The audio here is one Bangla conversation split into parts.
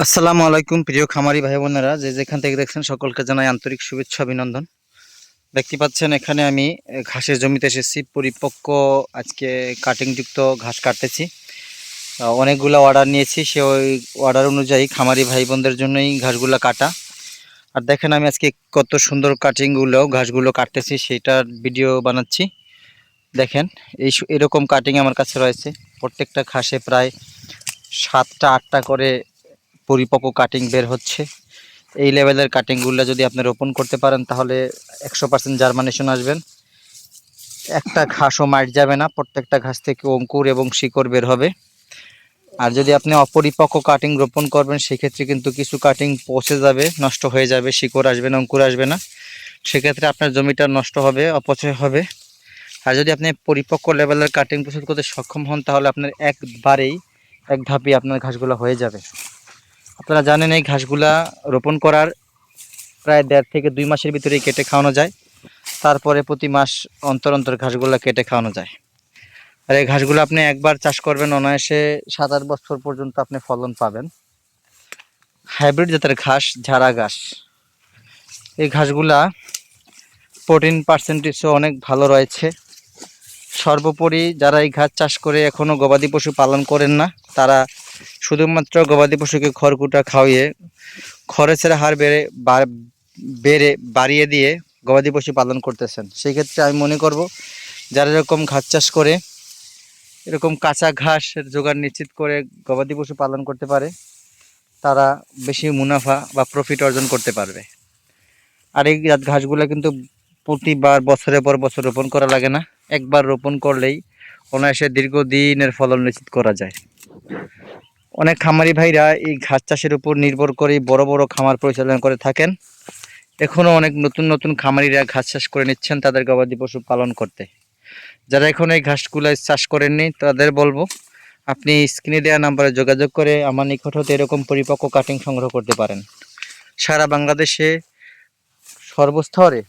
আসসালামু আলাইকুম প্রিয় খামারি ভাই বোনেরা, যে যেখান থেকে দেখছেন সকলকে জানাই আন্তরিক শুভেচ্ছা অভিনন্দন। দেখতে পাচ্ছেন এখানে আমি ঘাসের জমিতে এসেছি। পরিপক্ক আজকে কাটিংযুক্ত ঘাস কাটতেছি। অনেকগুলো অর্ডার নিয়েছি, সে ওই অর্ডার অনুযায়ী খামারি ভাই বোনদের জন্যই ঘাসগুলো কাটা। আর দেখেন আমি আজকে কত সুন্দর কাটিংগুলো ঘাসগুলো কাটতেছি সেটার ভিডিও বানাচ্ছি। দেখেন এরকম কাটিং আমার কাছে রয়েছে। প্রত্যেকটা ঘাসে প্রায় 7টা 8টা করে পরিপক্ক কাটিং বের হচ্ছে। এই লেভেলের কাটিংগুলো যদি আপনি রোপণ করতে পারেন তাহলে 100% জার্মিনেশন আসবেন, একটা ঘাসও মার যাবে না, প্রত্যেকটা ঘাস থেকে অঙ্কুর এবং শিকড় বের হবে। আর যদি আপনি অপরিপক্ক কাটিং রোপণ করবেন সেক্ষেত্রে কিন্তু কিছু কাটিং পচে যাবে, নষ্ট হয়ে যাবে, শিকড় আসবে না, অঙ্কুর আসবে না, সেক্ষেত্রে আপনার জমিটা নষ্ট হবে, অপচয় হবে। আর যদি আপনি পরিপক্ক লেভেলের কাটিং প্রস্তুত করতে সক্ষম হন তাহলে আপনার একবারেই এক ধাপে আপনার ঘাসগুলো হয়ে যাবে। আপনারা জানেন এই ঘাসগুলা রোপণ করার প্রায় 1.5 থেকে 2 মাসের ভিতরেই কেটে খাওয়ানো যায়। তারপরে প্রতি মাস অন্তর অন্তর ঘাসগুলো কেটে খাওয়ানো যায়। আর এই ঘাসগুলো আপনি একবার চাষ করবেন অনায়াসে 7-8 বছর পর্যন্ত আপনি ফলন পাবেন। হাইব্রিড জাতের ঘাস, ঝাড়া ঘাস, এই ঘাসগুলা প্রোটিন পার্সেন্টেজও অনেক ভালো রয়েছে। সর্বোপরি যারা এই ঘাস চাষ করে এখনও গবাদি পশু পালন করেন না, তারা শুধুমাত্র গবাদি পশুকে খড়কুটা খাওয়িয়ে খরচের হার বাড়িয়ে দিয়ে গবাদি পশু পালন করতেছেন। সেই ক্ষেত্রে আমি মনে করব যারা এরকম ঘাস চাষ করে এরকম কাঁচা ঘাসের জোগাড় নিশ্চিত করে গবাদি পশু পালন করতে পারে, তারা বেশি মুনাফা বা প্রফিট অর্জন করতে পারবে। আর এই ঘাসগুলো কিন্তু প্রতিবার বছরের পর বছর রোপণ করা লাগে না, একবার রোপণ করলেই অনায়াসে দীর্ঘদিনের ফলন নিশ্চিত করা যায়। অনেক খামারি ভাইরা এই ঘাস চাষের উপর নির্ভর করে বড় বড় খামার পরিচালনা করে থাকেন। এখনও অনেক নতুন নতুন খামারিরা ঘাস চাষ করে নিচ্ছেন তাদের গবাদি পশু পালন করতে। যারা এখন এই ঘাসগুলো চাষ করেননি তাদের বলবো আপনি স্ক্রিনে দেওয়া নাম্বারে যোগাযোগ করে আমার নিকট হতে এরকম পরিপক্ক কাটিং সংগ্রহ করতে পারেন। সারা বাংলাদেশে সর্বস্তরে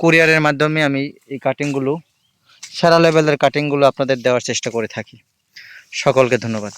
কুরিয়ারের মাধ্যমে আমি এই কাটিংগুলো, সেরা লেভেলের কাটিংগুলো আপনাদের দেওয়ার চেষ্টা করে থাকি। সকলকে ধন্যবাদ।